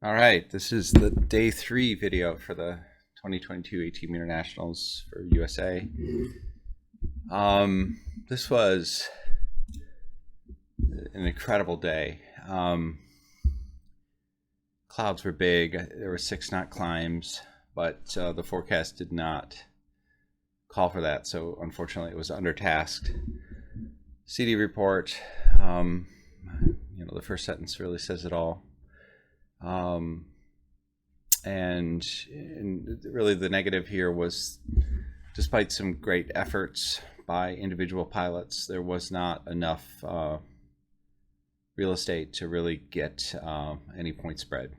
All right, this is the day 3 video for the 2022 18 meter nationals for USA. This was an incredible day. Clouds were big. There were 6-knot climbs, but the forecast did not call for that. So unfortunately, it was undertasked. CD report. The first sentence really says it all. And really the negative here was, despite some great efforts by individual pilots, there was not enough real estate to really get any point spread.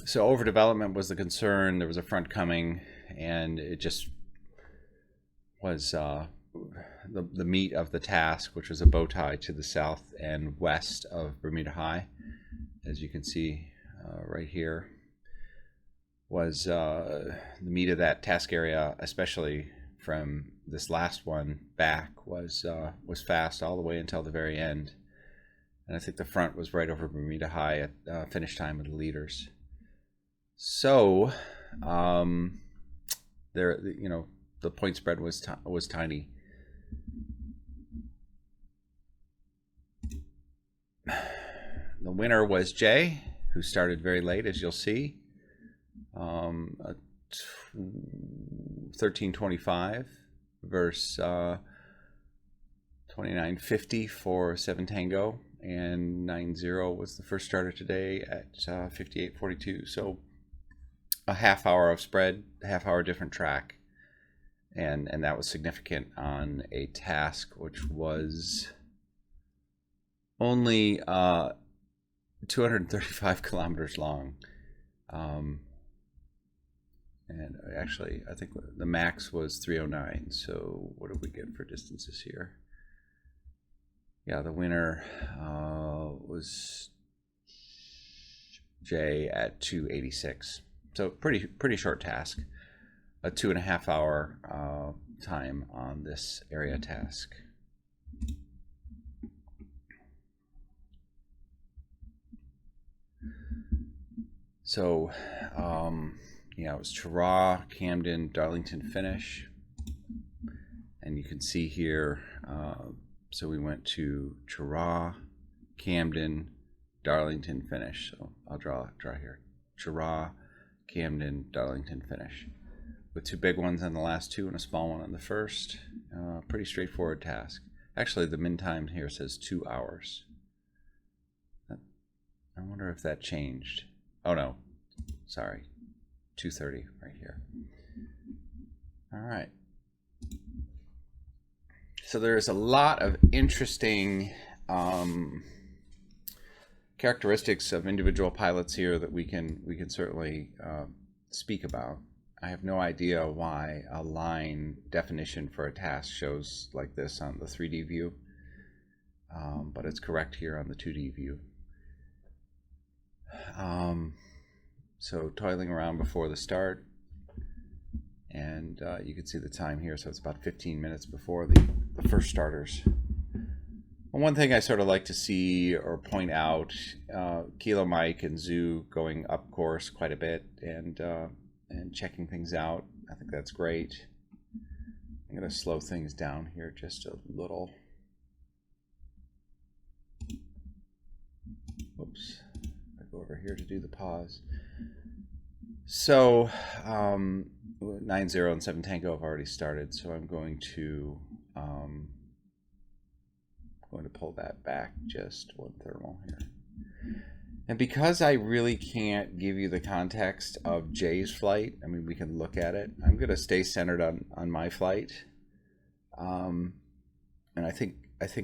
So overdevelopment was the concern. There was a front coming, and it just was the meat of the task, which was a bow tie to the south and west of Bermuda High. As you can see right here, was the meat of that task area, especially from this last one back, was fast all the way until the very end. And I think the front was right over Bermuda High at finish time of the leaders. So there, the point spread was tiny. The winner was Jay, who started very late, as you'll see. 13:25 versus 29:50 for 7 Tango, and 90 was the first starter today at 58:42. So a half hour of spread, half hour different track, and that was significant on a task which was only 235 kilometers long. And actually, I think the max was 309. So what did we get for distances here? Yeah, the winner was Jay at 286. So pretty short task. A 2.5 hour time on this area task. So, it was Chirraw, Camden, Darlington finish. And you can see here, so we went to Chirraw, Camden, Darlington finish. So I'll draw here. Chirraw, Camden, Darlington finish. With 2 big ones on the last 2 and a small one on the first. Pretty straightforward task. Actually, the min time here says 2 hours. I wonder if that changed. Oh no, sorry, 2:30 right here. All right. So there's a lot of interesting characteristics of individual pilots here that we can certainly speak about. I have no idea why a line definition for a task shows like this on the 3D view, but it's correct here on the 2D view. So toiling around before the start, and you can see the time here, so it's about 15 minutes before the first starters. And one thing I sort of like to see or point out, Kilo Mike and Zoo going up course quite a bit and checking things out. I think that's great. I'm going to slow things down here just a little. Whoops. Over here to do the pause. So 90 and 7 Tango have already started, so I'm going to pull that back just 1 thermal here. And because I really can't give you the context of Jay's flight, I mean, we can look at it. I'm going to stay centered on my flight, and I think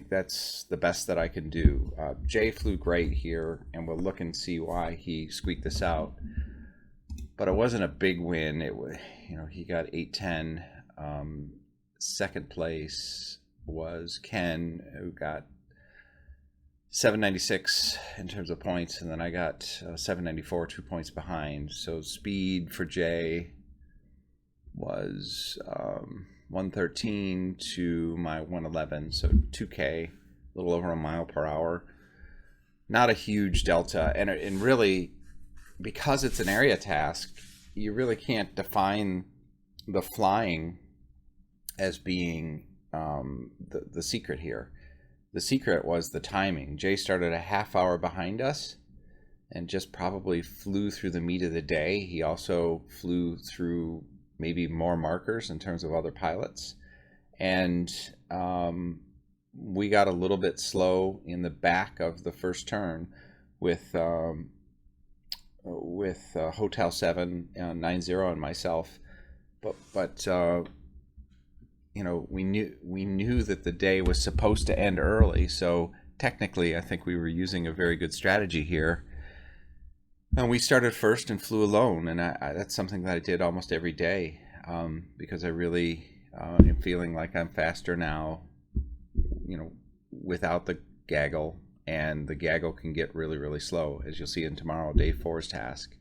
that's the best that I can do. Jay flew great here, and we'll look and see why he squeaked this out. But it wasn't a big win. It was, he got 810. Second place was Ken, who got 796 in terms of points, and then I got 794, 2 points behind. So speed for Jay was 113 to my 111, so 2K, a little over a mile per hour. not a huge delta, and really, because it's an area task, you really can't define the flying as being the secret here. The secret was the timing. Jay started a half hour behind us and just probably flew through the meat of the day. He also flew through maybe more markers in terms of other pilots. And we got a little bit slow in the back of the first turn with Hotel 7, 90 and myself. But you know, we knew that the day was supposed to end early, so technically I think we were using a very good strategy here. And we started first and flew alone, and that's something that I did almost every day, because I really am feeling like I'm faster now, you know, without the gaggle, and the gaggle can get really, really slow, as you'll see in tomorrow, day 4's task.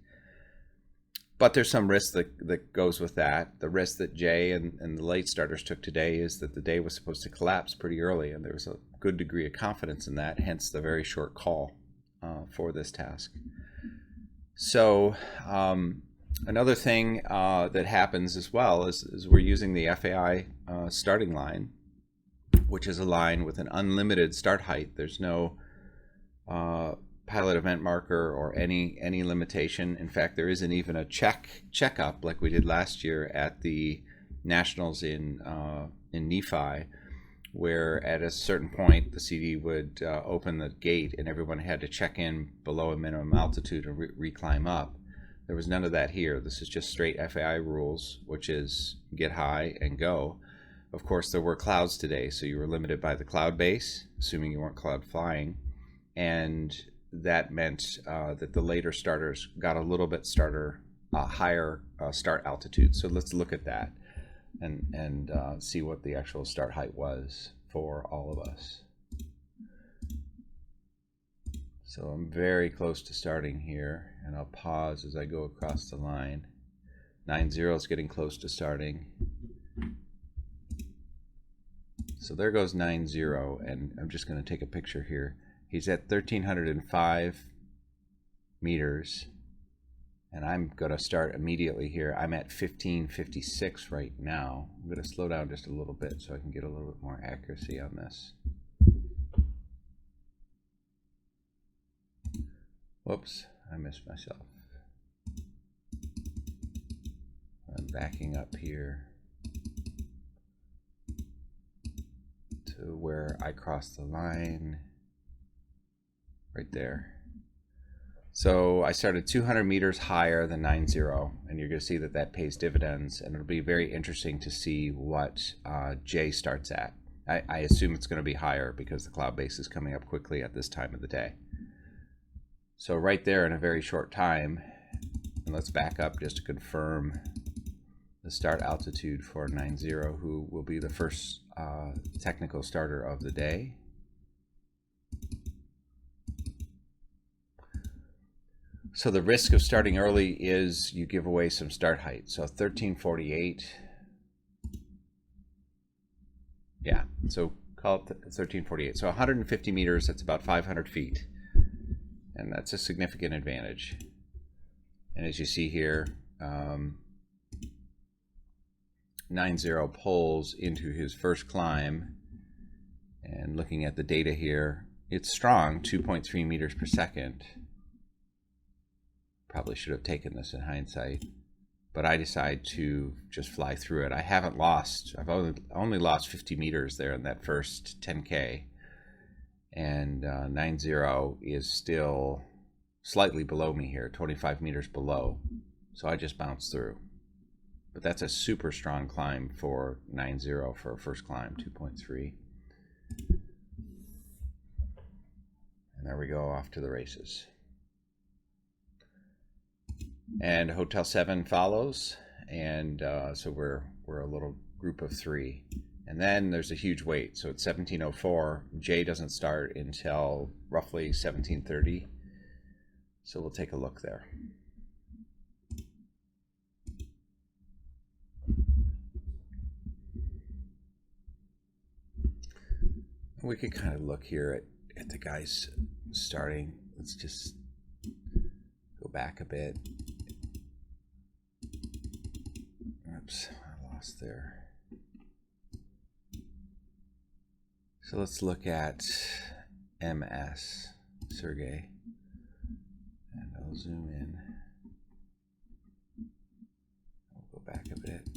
But there's some risk that goes with that. The risk that Jay and the late starters took today is that the day was supposed to collapse pretty early, and there was a good degree of confidence in that, hence the very short call for this task. So another thing that happens as well is we're using the FAI starting line, which is a line with an unlimited start height. There's no pilot event marker or any limitation. In fact, there isn't even a checkup like we did last year at the Nationals in Nephi, where at a certain point the CD would open the gate and everyone had to check in below a minimum altitude and reclimb up. There was none of that here. This is just straight FAI rules, which is get high and go. Of course, there were clouds today, so you were limited by the cloud base, assuming you weren't cloud flying, and that meant that the later starters got a little bit higher start altitude. So let's look at that and see what the actual start height was for all of us. So I'm very close to starting here, and I'll pause as I go across the line. 90 is getting close to starting. So there goes 90, and I'm just going to take a picture here. He's at 1,305 meters, and I'm going to start immediately here. I'm at 1,556 right now. I'm going to slow down just a little bit so I can get a little bit more accuracy on this. Whoops, I missed myself. I'm backing up here to where I crossed the line. Right there. So I started 200 meters higher than 90, and you're going to see that that pays dividends, and it'll be very interesting to see what Jay starts at. I assume it's going to be higher because the cloud base is coming up quickly at this time of the day. So right there in a very short time, and let's back up just to confirm the start altitude for 90, who will be the first technical starter of the day. So the risk of starting early is you give away some start height. So 1348. Yeah, so call it 1348. So 150 meters, that's about 500 feet. And that's a significant advantage. And as you see here, 90 pulls into his first climb. And looking at the data here, it's strong, 2.3 meters per second. Probably should have taken this in hindsight, but I decided to just fly through it. I haven't lost, I've only lost 50 meters there in that first 10K, and 90 is still slightly below me here, 25 meters below, so I just bounced through. But that's a super strong climb for 90 for a first climb, 2.3. And there we go, off to the races. And Hotel 7 follows, and so we're a little group of 3. And then there's a huge wait, so it's 17:04. Jay doesn't start until roughly 17:30, so we'll take a look there. We could kind of look here at the guys starting. let's just go back a bit. Oops, I lost there. So let's look at MS, Sergey, and I'll zoom in. I'll go back a bit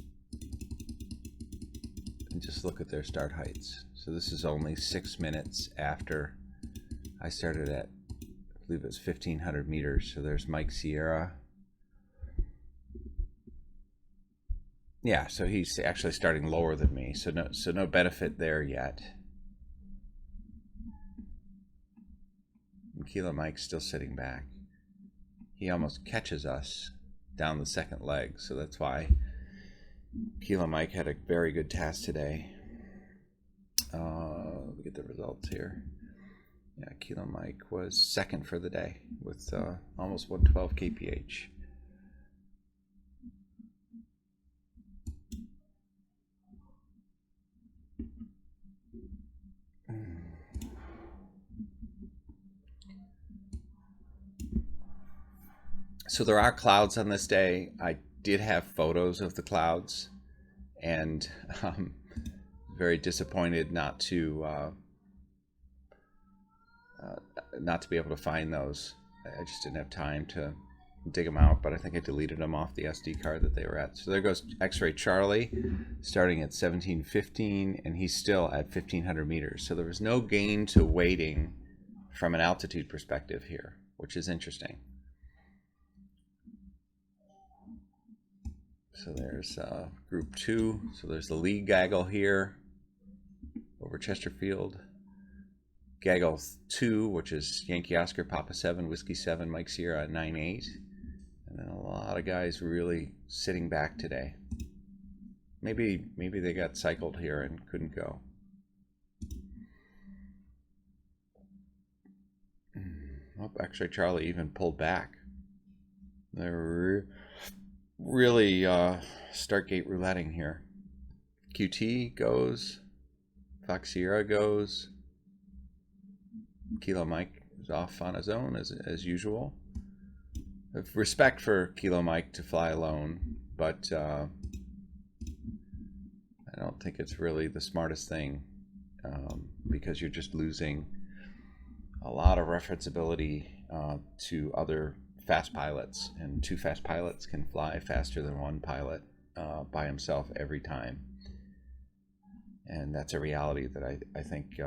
and just look at their start heights. So this is only 6 minutes after I started at, I believe it was 1,500 meters. So there's Mike Sierra. Yeah, so he's actually starting lower than me. So no benefit there yet. And Kilo Mike's still sitting back. He almost catches us down the second leg, so that's why Kilo Mike had a very good task today. Look at the results here. Yeah, Kilo Mike was second for the day with almost 112 kph. So there are clouds on this day. I did have photos of the clouds, and very disappointed not to be able to find those. I just didn't have time to dig them out, but I think I deleted them off the SD card that they were at. So there goes X-Ray Charlie, starting at 1715, and he's still at 1,500 meters. So there was no gain to weighting from an altitude perspective here, which is interesting. So there's group 2. So there's the lead gaggle here over Chesterfield. Gaggle 2, which is Yankee Oscar, Papa 7, Whiskey 7, Mike Sierra at 9.8. And then a lot of guys really sitting back today. Maybe they got cycled here and couldn't go. Oh, X-Ray Charlie even pulled back. They're really Stargate rouletting here. QT goes. Fox Sierra goes. Kilo Mike is off on his own as usual. I have respect for Kilo Mike to fly alone, but I don't think it's really the smartest thing because you're just losing a lot of referenceability to other fast pilots, and 2 fast pilots can fly faster than 1 pilot by himself every time, and that's a reality that I think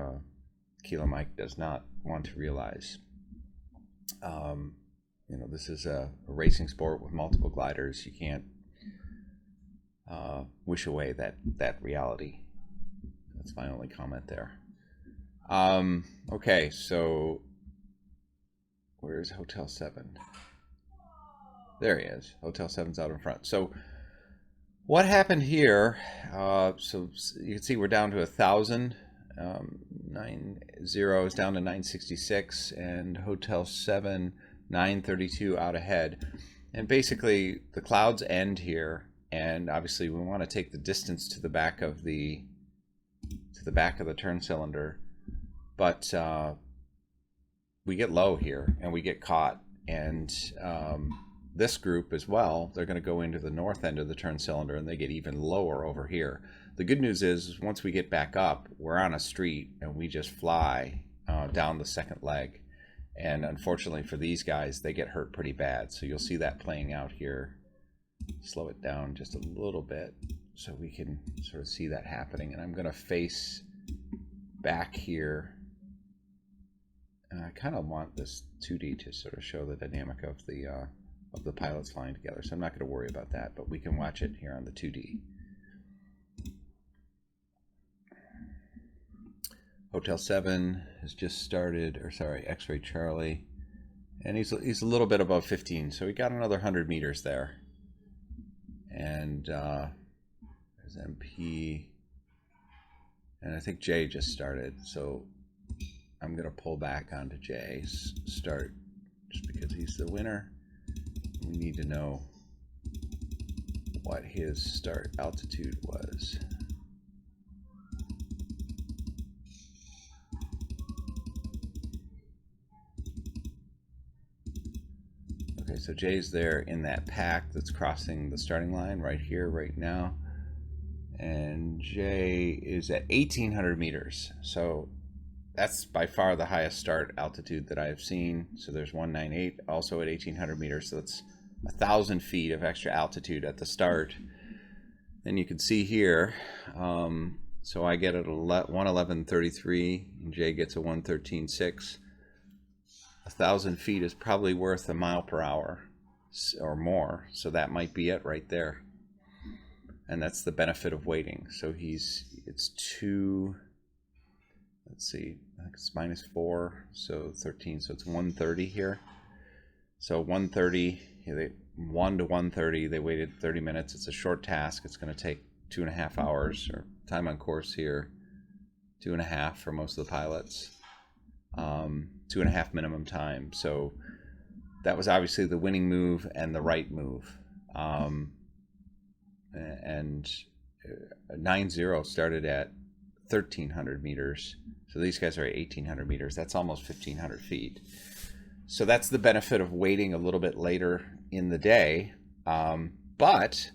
Kilo Mike does not want to realize. You know, this is a racing sport with multiple gliders. You can't wish away that reality. That's my only comment there. Okay, so where's Hotel 7? There he is. Hotel 7's out in front. So what happened here? So you can see we're down to 1,000. 90 is down to 966, and Hotel 7 932 out ahead. And basically the clouds end here, and obviously we want to take the distance to the back of the turn cylinder, but we get low here and we get caught, and this group as well, they're going to go into the north end of the turn cylinder and they get even lower over here. The good news is once we get back up, we're on a street and we just fly down the second leg. And unfortunately for these guys, they get hurt pretty bad. So you'll see that playing out here. Slow it down just a little bit so we can sort of see that happening. And I'm going to face back here. And I kind of want this 2D to sort of show the dynamic of the pilots flying together. So I'm not going to worry about that, but we can watch it here on the 2D. Hotel 7 has just started, or sorry, X-Ray Charlie, and he's a little bit above 15, so we got another 100 meters there. And there's MP, and I think Jay just started, so I'm going to pull back onto Jay's start just because he's the winner. We need to know what his start altitude was. Okay, so Jay's there in that pack that's crossing the starting line right here, right now. And Jay is at 1,800 meters. So that's by far the highest start altitude that I have seen. So there's 198 also at 1,800 meters. So that's 1,000 feet of extra altitude at the start. And you can see here, so I get it 111.33, and Jay gets a 113.6. 1,000 feet is probably worth a mile per hour or more, so that might be it right there. And that's the benefit of waiting. So it's 2, let's see, I think it's -4, so 13, so it's 130 here. So 130, 1 to 130, they waited 30 minutes. It's a short task. It's going to take 2.5 hours, or time on course here, 2.5 for most of the pilots. 2.5 minimum time. So that was obviously the winning move and the right move. And 9-0 started at 1,300 meters. So these guys are at 1,800 meters. That's almost 1,500 feet. So that's the benefit of waiting a little bit later in the day. But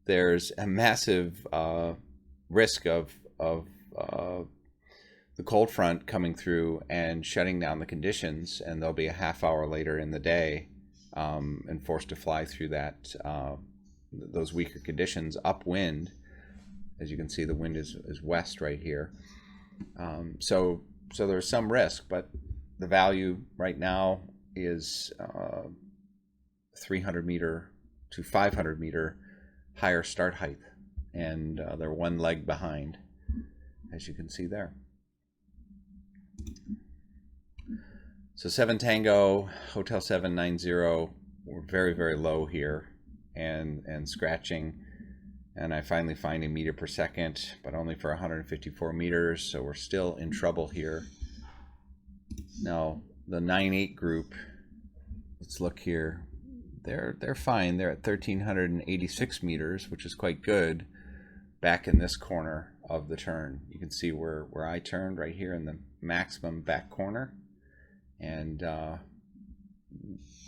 there's a massive risk of the cold front coming through and shutting down the conditions, and they'll be a half hour later in the day and forced to fly through those weaker conditions upwind. As you can see, the wind is west right here. So there's some risk, but the value right now is 300 meter to 500 meter higher start height, and they're one leg behind, as you can see there. So 7 Tango, Hotel 790, we're very, very low here and scratching. And I finally find a meter per second, but only for 154 meters. So we're still in trouble here. Now, the 9-8 group, let's look here. They're fine. They're at 1,386 meters, which is quite good. Back in this corner of the turn, you can see where I turned right here in the maximum back corner. And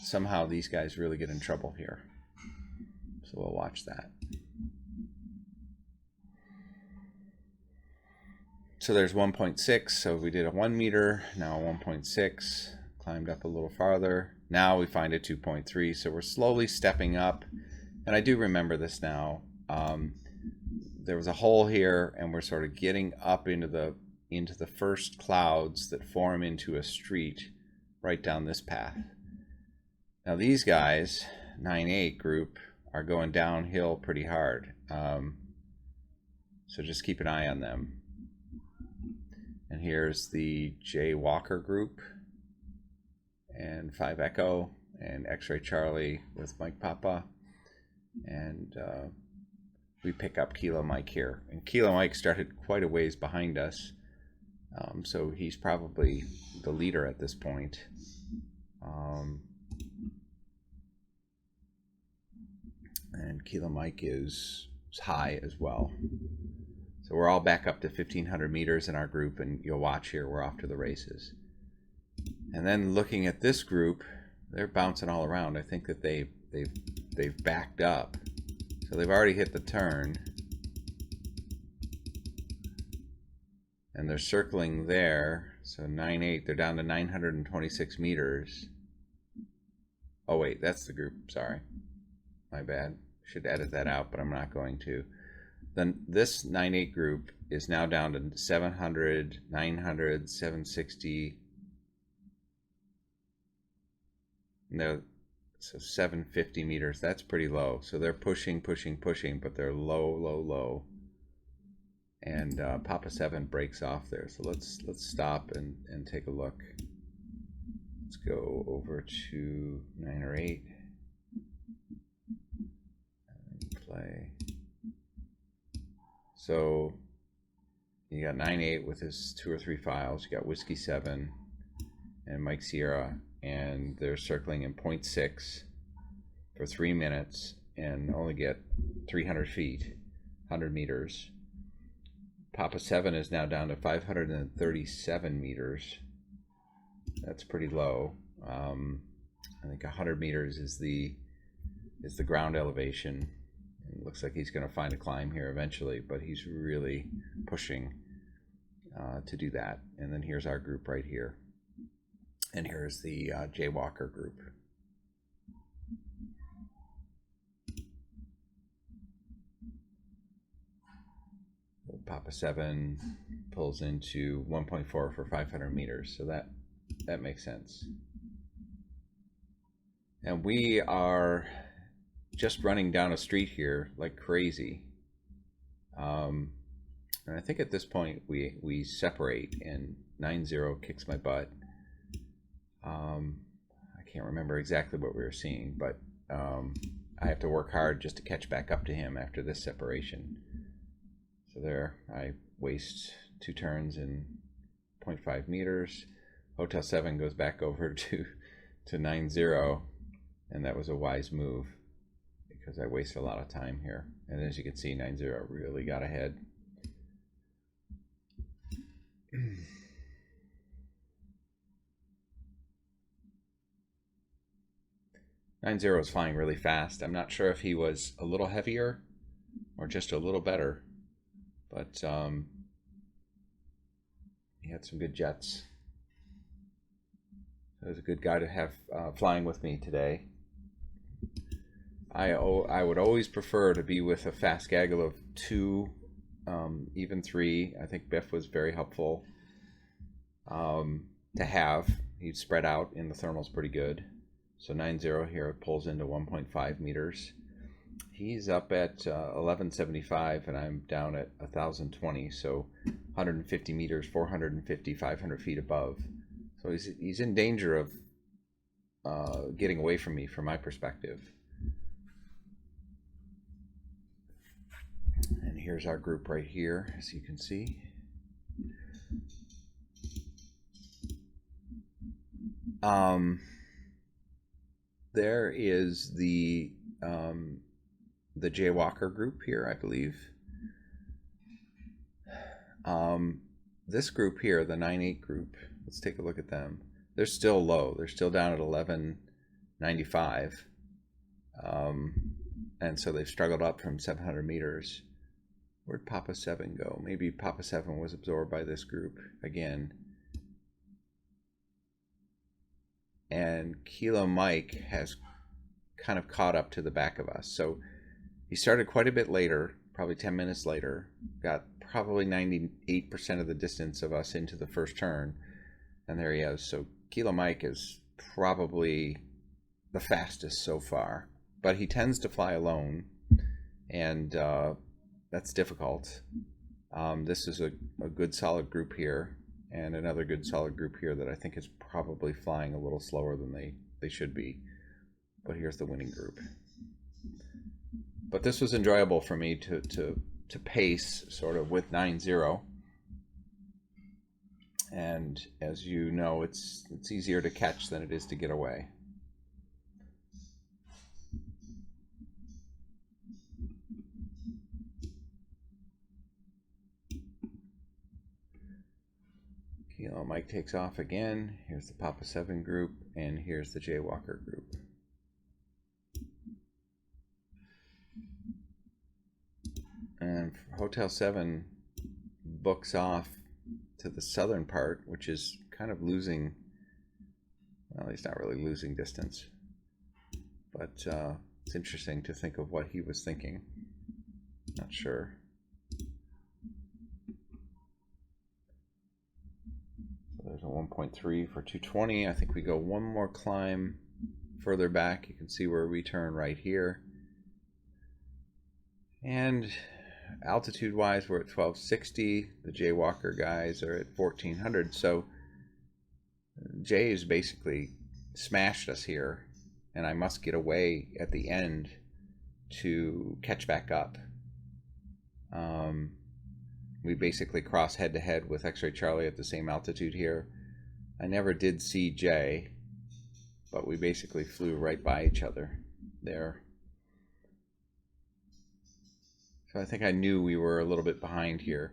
somehow these guys really get in trouble here. So we'll watch that. So there's 1.6. So we did a 1 meter, now 1.6, climbed up a little farther. Now we find a 2.3. So we're slowly stepping up. And I do remember this now. There was a hole here, and we're sort of getting up into the first clouds that form into a street right down this path. Now these guys, 9-8 group, are going downhill pretty hard. So just keep an eye on them. And here's the J Walker group, and 5 Echo, and X-Ray Charlie with Mike Papa. And we pick up Kilo Mike here. And Kilo Mike started quite a ways behind us. So he's probably the leader at this point. And Kilo Mike is high as well. So we're all back up to 1,500 meters in our group, and you'll watch here, we're off to the races. And then looking at this group, they're bouncing all around. I think that they've backed up. So they've already hit the turn. And they're circling there. So 9-8, they're down to 926 meters. Oh wait, that's the group, sorry. My bad. Should edit that out, but I'm not going to. Then this 9-8 group is now down to 700, 900, 760. No, so 750 meters. That's pretty low. So they're pushing, but they're low. And Papa 7 breaks off there. So let's stop and take a look. Let's go over to 9 or 8. And play. So you got 9-8 with his 2 or 3 files. You got Whiskey 7 and Mike Sierra, and they're circling in 0.6 for 3 minutes and only get 300 feet, 100 meters. Papa 7 is now down to 537 meters. That's pretty low. I think 100 meters is the ground elevation. It looks like he's going to find a climb here eventually, but he's really pushing to do that. And then here's our group right here. And here's the Jaywalker group. Papa 7 pulls into 1.4 for 500 meters, so that makes sense. And we are just running down a street here like crazy. And I think at this point we separate, and 9-0 kicks my butt. I can't remember exactly what we were seeing, but I have to work hard just to catch back up to him after this separation. So there, I waste 2 turns in 0.5 meters. Hotel 7 goes back over to 9-0, and that was a wise move because I wasted a lot of time here. And as you can see, 9-0 really got ahead. 9-0 is flying really fast. I'm not sure if he was a little heavier or just a little better, but he had some good jets. It was a good guy to have flying with me today. I would always prefer to be with a fast gaggle of 2, even 3. I think Biff was very helpful to have. He'd spread out in the thermals pretty good. So 9-0 here pulls into 1.5 meters. He's up at 1175, and I'm down at 1020, so 150 meters, 450, 500 feet above. So he's in danger of getting away from me from my perspective. And here's our group right here, as you can see. There is the Jaywalker group here, I believe. This group here, the 9-8 group, let's take a look at them. They're still low. They're still down at 1195. And so they've struggled up from 700 meters. Where'd Papa 7 go? Maybe Papa 7 was absorbed by this group again. And Kilo Mike has kind of caught up to the back of us. So he started quite a bit later, probably 10 minutes later, got probably 98% of the distance of us into the first turn, and there he is. So Kilo Mike is probably the fastest so far, but he tends to fly alone, and that's difficult. This is a good solid group here, and another good solid group here that I think is probably flying a little slower than they should be. But here's the winning group. But this was enjoyable for me to pace sort of with 9-0. And as you know, it's easier to catch than it is to get away. Kilo Mike takes off again. Here's the Papa 7 group, and here's the Jaywalker group. And Hotel 7 books off to the southern part, which is kind of losing, well, he's not really losing distance, but it's interesting to think of what he was thinking. Not sure. So there's a 1.3 for 220. I think we go one more climb further back. You can see where we turn right here. And altitude wise, we're at 1260. The Jaywalker guys are at 1400. So Jay has basically smashed us here, and I must get away at the end to catch back up. We basically cross head to head with X-Ray Charlie at the same altitude here. I never did see Jay, but we basically flew right by each other there. So I think I knew we were a little bit behind here.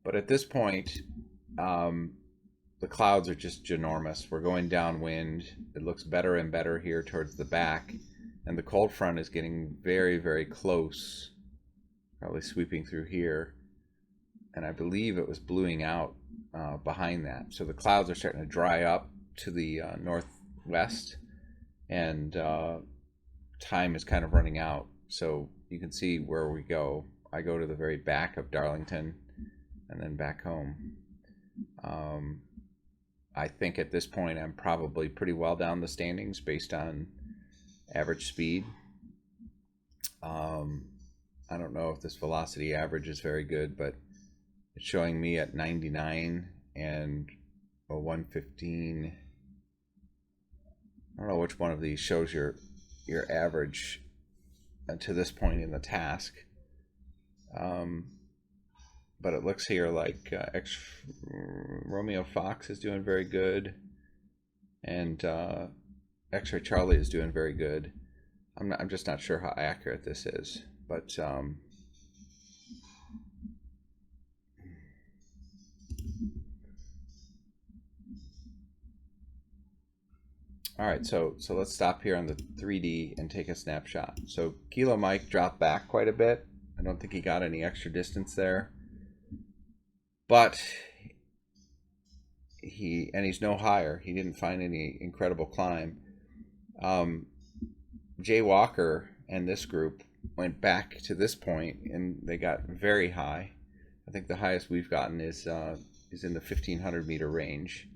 But at this point, the clouds are just ginormous. We're going downwind. It looks better and better here towards the back. And the cold front is getting very, very close. Probably sweeping through here. And I believe it was bluing out behind that. So the clouds are starting to dry up to the northwest. And time is kind of running out. So you can see where we go. I go to the very back of Darlington and then back home. I think at this point I'm probably pretty well down the standings based on average speed. I don't know if this velocity average is very good, but it's showing me at 99 and a 115. I don't know which one of these shows your average to this point in the task. But it looks here like Romeo Fox is doing very good, and X-Ray Charlie is doing very good. I'm just not sure how accurate this is, but all right, so let's stop here on the 3D and take a snapshot. So Kilo Mike dropped back quite a bit. I don't think he got any extra distance there, but he's no higher. He didn't find any incredible climb. Jay Walker and this group went back to this point and they got very high. I think the highest we've gotten is in the 1,500 meter range,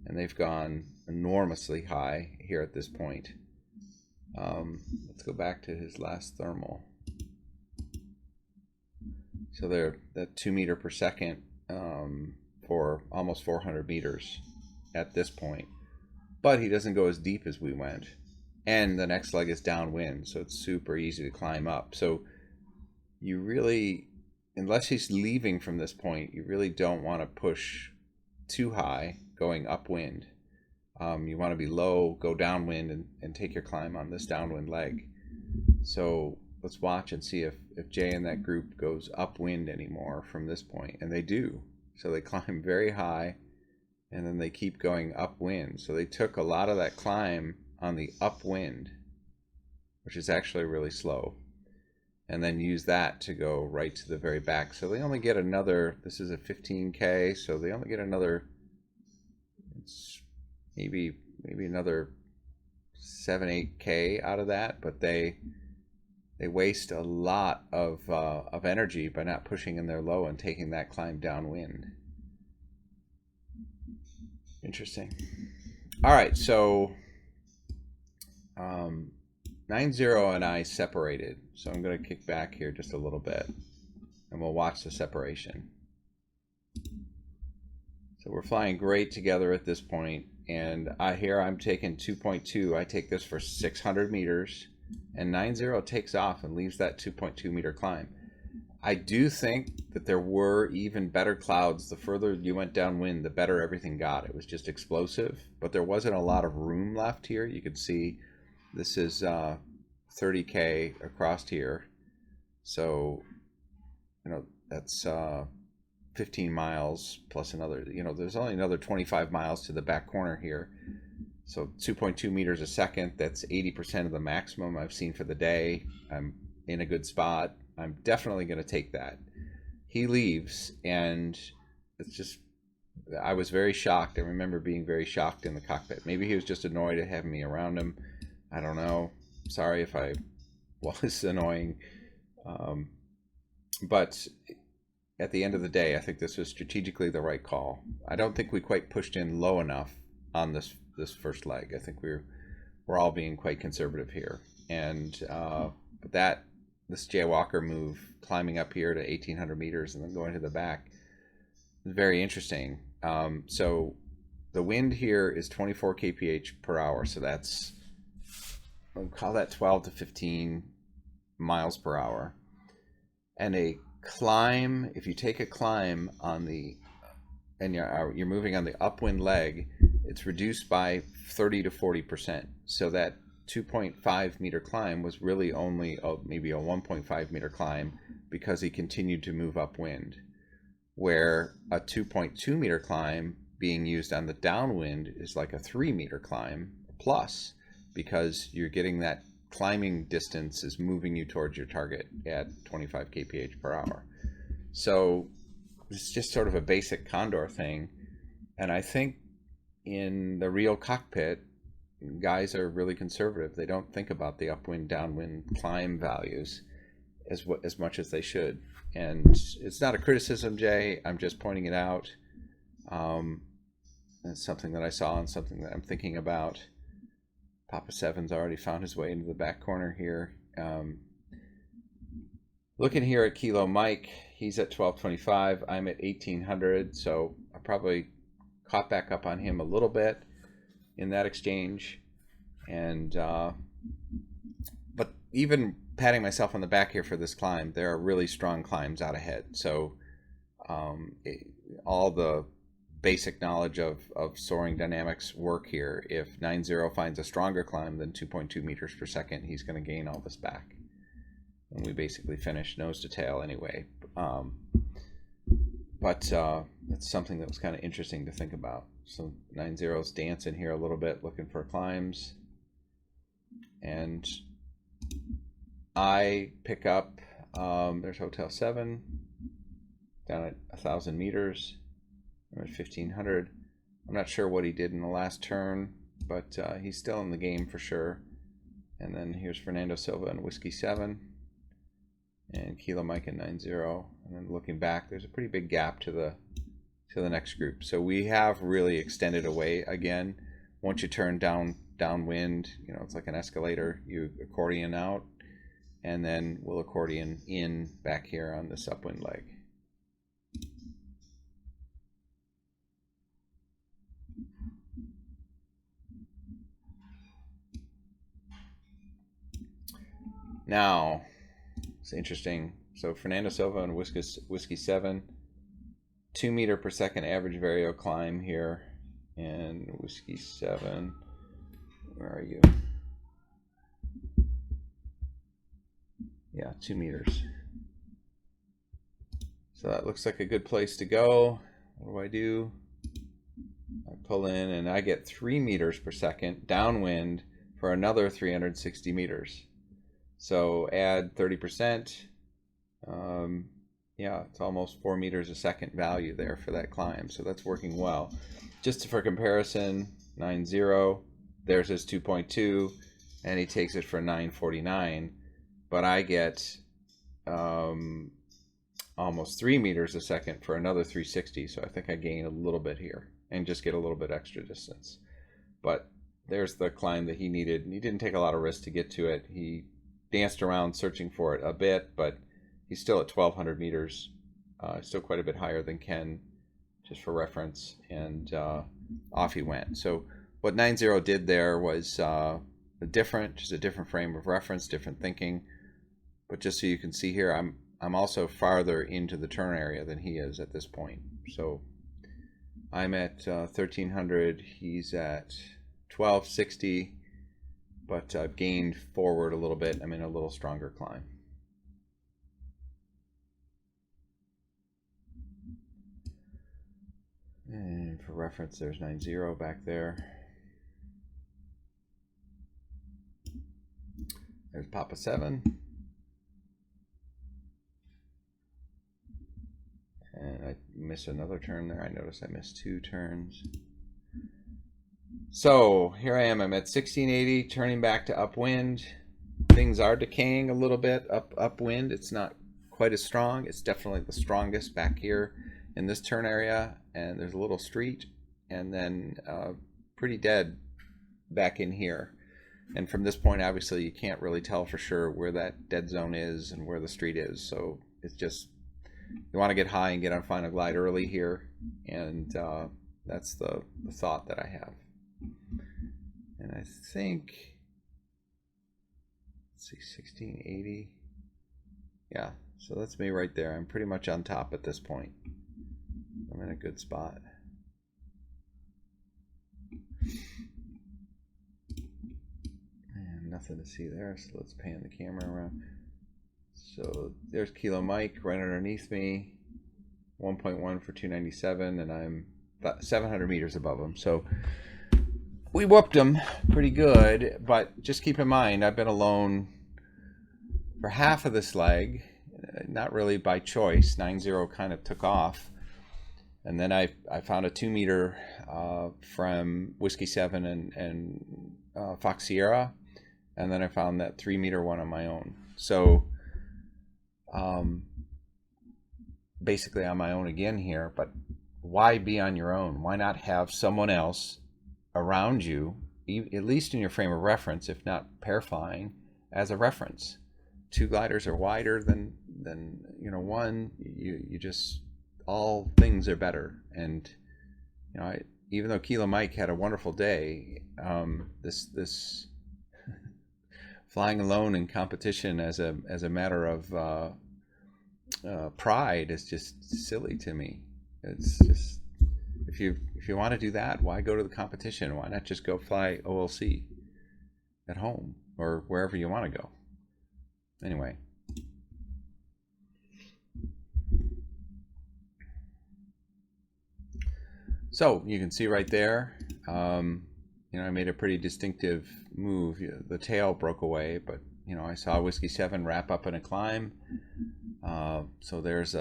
and they've gone enormously high here at this point. Let's go back to his last thermal. So they're at 2 meter per second for almost 400 meters at this point. But he doesn't go as deep as we went. And the next leg is downwind, so it's super easy to climb up. So you really, unless he's leaving from this point, you really don't want to push too high going upwind. You want to be low, go downwind, and take your climb on this downwind leg. So let's watch and see if Jay and that group goes upwind anymore from this point. And they do. So they climb very high, and then they keep going upwind. So they took a lot of that climb on the upwind, which is actually really slow, and then use that to go right to the very back. So they only get another, this is a 15K, so they only get another, it's maybe another 7-8K out of that, but they waste a lot of energy by not pushing in there low and taking that climb downwind. Interesting. All right, so 90 and I separated, so I'm going to kick back here just a little bit and we'll watch the separation. So we're flying great together at this point, and here I'm taking 2.2. I take this for 600 meters, and 90 takes off and leaves that 2.2 meter climb. I do think that there were even better clouds. The further you went downwind, the better everything got. It was just explosive, but there wasn't a lot of room left here. You could see this is 30K across here. So, that's 15 miles plus another, there's only another 25 miles to the back corner here. So 2.2 meters a second, that's 80% of the maximum I've seen for the day. I'm in a good spot. I'm definitely going to take that. He leaves, and it's just, I was very shocked. I remember being very shocked in the cockpit. Maybe he was just annoyed at having me around him. I don't know. Sorry if I was annoying. But at the end of the day, I think this was strategically the right call. I don't think we quite pushed in low enough on this first leg. I think we're all being quite conservative here. And this Jay Walker move, climbing up here to 1,800 meters and then going to the back, is very interesting. So the wind here is 24 kph per hour. So that's, we'll call that 12 to 15 miles per hour. And a climb, if you take a climb on and you're moving on the upwind leg, it's reduced by 30 to 40%. So that 2.5 meter climb was really only maybe a 1.5 meter climb because he continued to move upwind, where a 2.2 meter climb being used on the downwind is like a 3-meter climb plus, because you're getting that climbing distance is moving you towards your target at 25 kph per hour. So it's just sort of a basic condor thing. And I think in the real cockpit, guys are really conservative. They don't think about the upwind, downwind climb values as much as they should. And it's not a criticism, Jay. I'm just pointing it out. It's something that I saw and something that I'm thinking about. Papa Seven's already found his way into the back corner here. Looking here at Kilo Mike, he's at 1225. I'm at 1800, so I probably caught back up on him a little bit in that exchange. And but even patting myself on the back here for this climb, there are really strong climbs out ahead. So all the basic knowledge of soaring dynamics work here. If 9-0 finds a stronger climb than 2.2 meters per second, he's going to gain all this back. And we basically finish nose to tail anyway. But it's something that was kind of interesting to think about. So 9-0's dancing here a little bit, looking for climbs. And I pick up, there's Hotel 7, down at 1,000 meters. I'm at 1,500. I'm not sure what he did in the last turn, but he's still in the game for sure. And then here's Fernando Silva and Whiskey 7. And Kilo Mike and 9-0. And then looking back, there's a pretty big gap to the next group. So we have really extended away again. Once you turn downwind, you know, it's like an escalator. You accordion out, and then we'll accordion in back here on this upwind leg. Now, it's interesting. So Fernando Silva and Whiskey 7, 2 meter per second average vario climb here. And Whiskey 7, where are you? Yeah, 2 meters. So that looks like a good place to go. What do? I pull in and I get 3 meters per second downwind for another 360 meters. So add 30%. Yeah, it's almost 4 meters a second value there for that climb. So that's working well. Just for comparison, 9-0, there's his 2.2, and he takes it for 949. But I get almost 3 meters a second for another 360. So I think I gain a little bit here and just get a little bit extra distance. But there's the climb that he needed. He didn't take a lot of risk to get to it. He danced around searching for it a bit, but he's still at 1,200 meters, still quite a bit higher than Ken, just for reference, and off he went. So what 9-0 did there was just a different frame of reference, different thinking. But just so you can see here, I'm also farther into the turn area than he is at this point. So I'm at 1,300, he's at 1,260. But gained forward a little bit. I'm in a little stronger climb. And for reference, there's 9-0 back there. There's Papa 7. And I missed another turn there. I noticed I missed 2 turns. So here I am. I'm at 1680, turning back to upwind. Things are decaying a little bit upwind. It's not quite as strong. It's definitely the strongest back here in this turn area. And there's a little street, and then pretty dead back in here. And from this point, obviously, you can't really tell for sure where that dead zone is and where the street is. So it's just, you want to get high and get on final glide early here. And that's the thought that I have. And I think, let's see, 1680. Yeah, so that's me right there. I'm pretty much on top at this point. I'm in a good spot. And nothing to see there, so let's pan the camera around. So there's Kilo Mike right underneath me. 1.1 for 297, and I'm 700 meters above them. So we whooped them pretty good, but just keep in mind, I've been alone for half of this leg, not really by choice. 9-0 kind of took off. And then I found a 2 meter from Whiskey 7 and Fox Sierra. And then I found that 3 meter one on my own. So basically on my own again here, but why be on your own? Why not have someone else around you, at least in your frame of reference, if not pair flying, as a reference? 2 gliders are wider than one. You just, all things are better. And even though Kilo Mike had a wonderful day, this flying alone in competition as a matter of pride is just silly to me. It's just, if you want to do that, why go to the competition? Why not just go fly OLC at home or wherever you want to go? Anyway. So you can see right there, I made a pretty distinctive move. The tail broke away, but I saw Whiskey 7 wrap up in a climb. So there's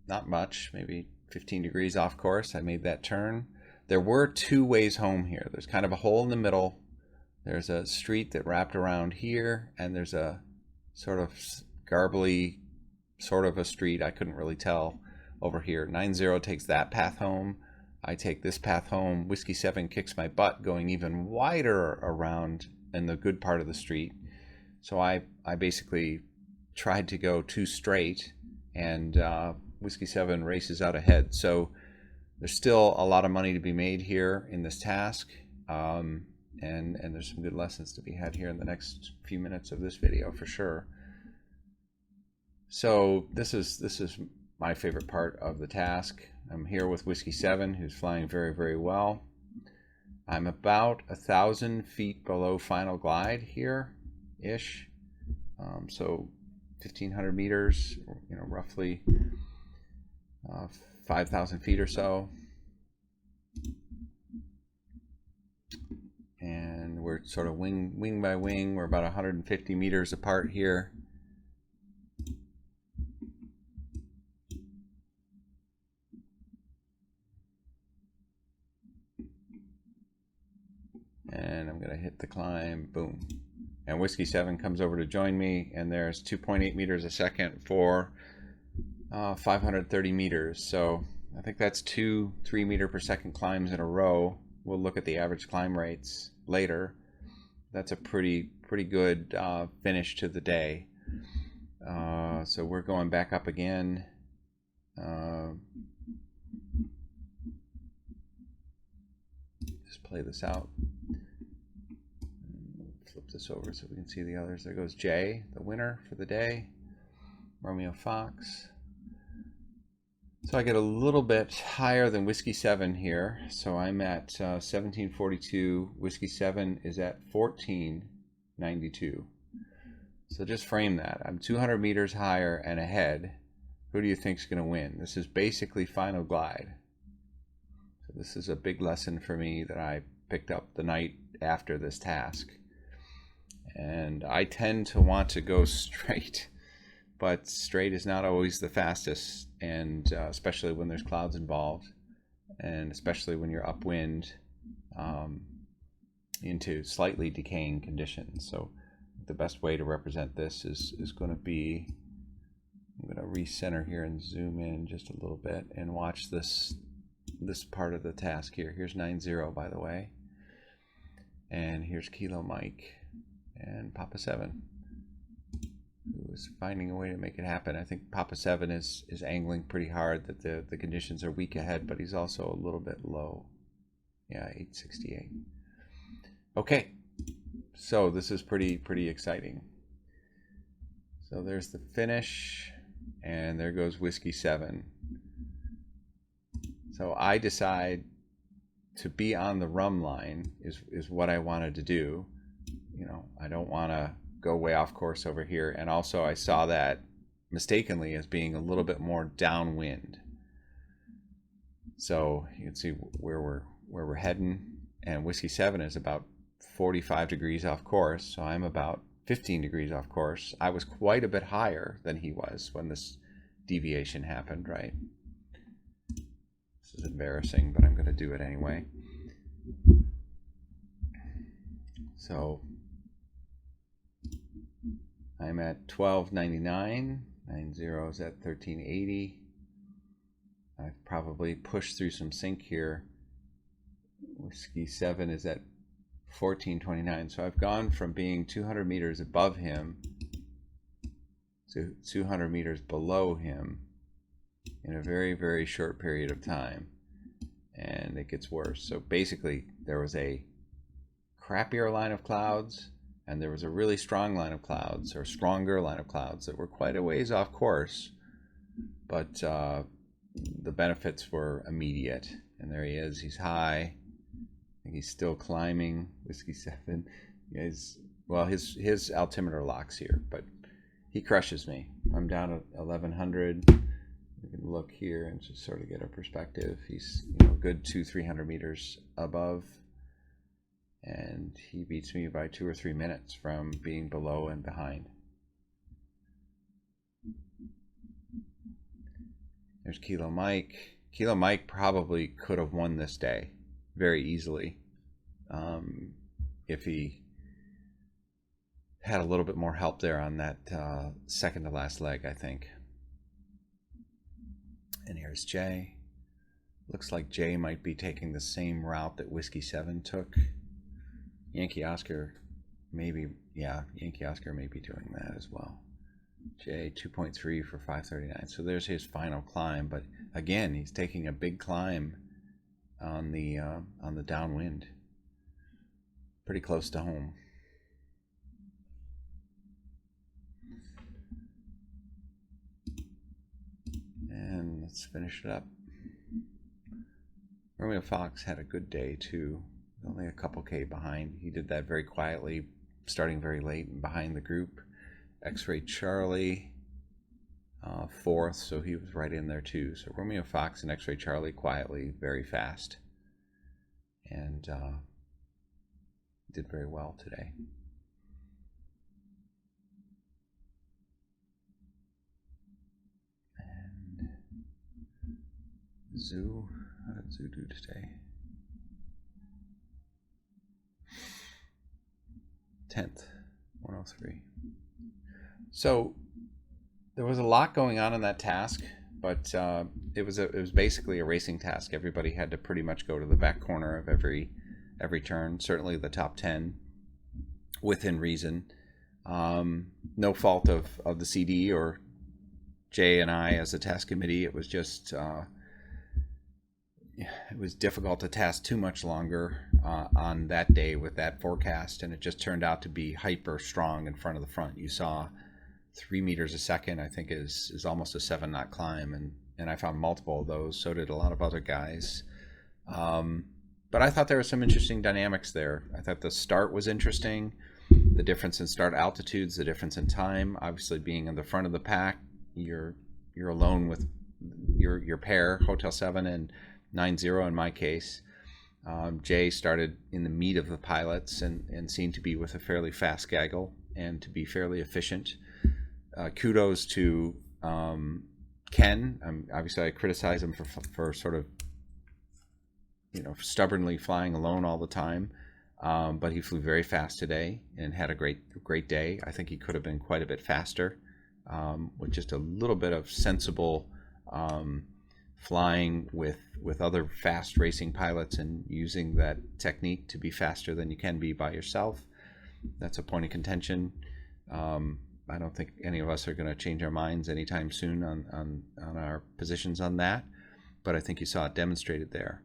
not much, maybe 15 degrees off course. I made that turn. There were 2 ways home here. There's kind of a hole in the middle. There's a street that wrapped around here, and there's a sort of garbly sort of a street, I couldn't really tell, over here. 9-0 takes that path home. I take this path home. Whiskey 7 kicks my butt going even wider around in the good part of the street. So I basically tried to go 2 straight, and Whiskey 7 races out ahead. So there's still a lot of money to be made here in this task, and there's some good lessons to be had here in the next few minutes of this video for sure. So this is my favorite part of the task. I'm here with Whiskey 7, who's flying very, very well. I'm about 1,000 feet below final glide here ish, so 1,500 meters, roughly 5,000 feet or so. And we're sort of wing by wing. We're about 150 meters apart here. And I'm going to hit the climb, boom. And Whiskey 7 comes over to join me, and there's 2.8 meters a second for 530 meters. So I think that's 2 3-meter per second climbs in a row. We'll look at the average climb rates later. That's a pretty good finish to the day. So we're going back up again. Just play this out. Flip this over so we can see the others. There goes Jay, the winner for the day. Romeo Fox. So I get a little bit higher than Whiskey 7 here. So I'm at 1742. Whiskey 7 is at 1492. So just frame that. I'm 200 meters higher and ahead. Who do you think is going to win? This is basically final glide. So this is a big lesson for me that I picked up the night after this task. And I tend to want to go straight, but straight is not always the fastest, and especially when there's clouds involved, and especially when you're upwind into slightly decaying conditions. So the best way to represent this is going to be, I'm going to recenter here and zoom in just a little bit and watch this part of the task here. Here's 9-0, by the way, and here's Kilo Mike and Papa 7, who is finding a way to make it happen. I think Papa 7 is angling pretty hard that the conditions are weak ahead, but he's also a little bit low. Yeah, 868. Okay, so this is pretty exciting. So there's the finish, and there goes Whiskey 7. So I decide to be on the rum line is what I wanted to do. I don't want to go way off course over here. And also I saw that mistakenly as being a little bit more downwind. So you can see where we're heading, and Whiskey 7 is about 45 degrees off course, so I'm about 15 degrees off course. I was quite a bit higher than he was when this deviation happened, right? This is embarrassing, but I'm going to do it anyway. So I'm at 1299, 90 is at 1380. I've probably pushed through some sink here. Whiskey 7 is at 1429, so I've gone from being 200 meters above him to 200 meters below him in a very, very short period of time, and it gets worse. So basically there was a crappier line of clouds, and there was a really strong line of clouds, or stronger line of clouds, that were quite a ways off course, but the benefits were immediate. And there he is, he's high. I think he's still climbing. Whiskey 7 is, well, his altimeter locks here, but he crushes me. I'm down at 1100. We can look here and just sort of get a perspective. He's, you know, good 200-300 meters above, and he beats me by 2 or 3 minutes from being below and behind. There's Kilo Mike. Kilo Mike probably could have won this day very easily if he had a little bit more help there on that second to last leg, I think. And here's Jay. Looks like Jay might be taking the same route that Whiskey 7 took. Yankee Oscar maybe, yeah, Yankee Oscar may be doing that as well. Jay 2.3 for 539. So there's his final climb, but again, he's taking a big climb on the downwind, pretty close to home. And let's finish it up. Romeo Fox had a good day too, only a couple K behind. He did that very quietly, starting very late and behind the group. X-Ray Charlie, fourth, so he was right in there too. So Romeo Fox and X-Ray Charlie quietly, very fast, and did very well today. And Zoo, how did Zoo do today? 10th, 103. So there was a lot going on in that task, but it was basically a racing task. Everybody had to pretty much go to the back corner of every turn. Certainly the top 10, within reason. No fault of the CD or Jay and I as a task committee. It was just it was difficult to task too much longer on that day with that forecast, and it just turned out to be hyper strong in front of the front. You saw 3 meters a second, I think, is almost a 7-knot climb, and I found multiple of those. So did a lot of other guys. But I thought there were some interesting dynamics there. I thought the start was interesting, the difference in start altitudes, the difference in time. Obviously, being in the front of the pack, you're alone with your pair, Hotel 7 and 90 in my case. Jay started in the meat of the pilots and seemed to be with a fairly fast gaggle and to be fairly efficient. Kudos to Ken. Obviously, I criticize him for sort of, stubbornly flying alone all the time, but he flew very fast today and had a great day. I think he could have been quite a bit faster with just a little bit of sensible flying with other fast racing pilots and using that technique to be faster than you can be by yourself. That's a point of contention. I don't think any of us are going to change our minds anytime soon on our positions on that, but I think you saw it demonstrated there.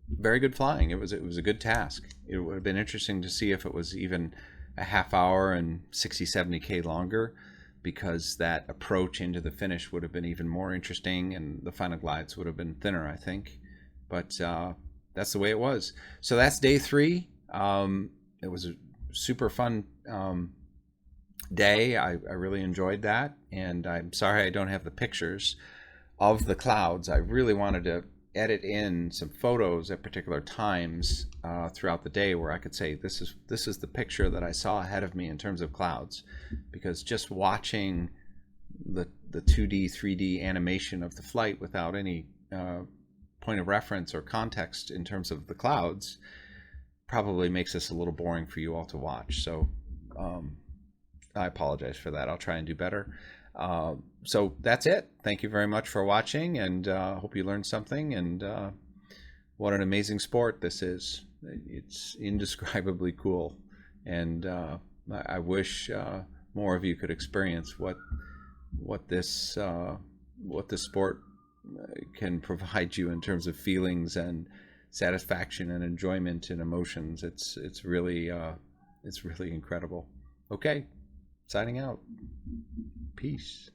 Very good flying. It was a good task. It would have been interesting to see if it was even a half hour and 60-70K longer, because that approach into the finish would have been even more interesting, and the final glides would have been thinner, I think. But that's the way it was. So that's day 3. It was a super fun day. I really enjoyed that, and I'm sorry I don't have the pictures. of the clouds. I really wanted to edit in some photos at particular times throughout the day where I could say this is the picture that I saw ahead of me in terms of clouds, because just watching the 2D 3D animation of the flight without any point of reference or context in terms of the clouds probably makes this a little boring for you all to watch. So I apologize for that. I'll try and do better. So that's it. Thank you very much for watching, and hope you learned something. And what an amazing sport this is. It's indescribably cool, and I wish more of you could experience what this sport can provide you in terms of feelings and satisfaction and enjoyment and emotions. It's really incredible. Okay, signing out. Peace.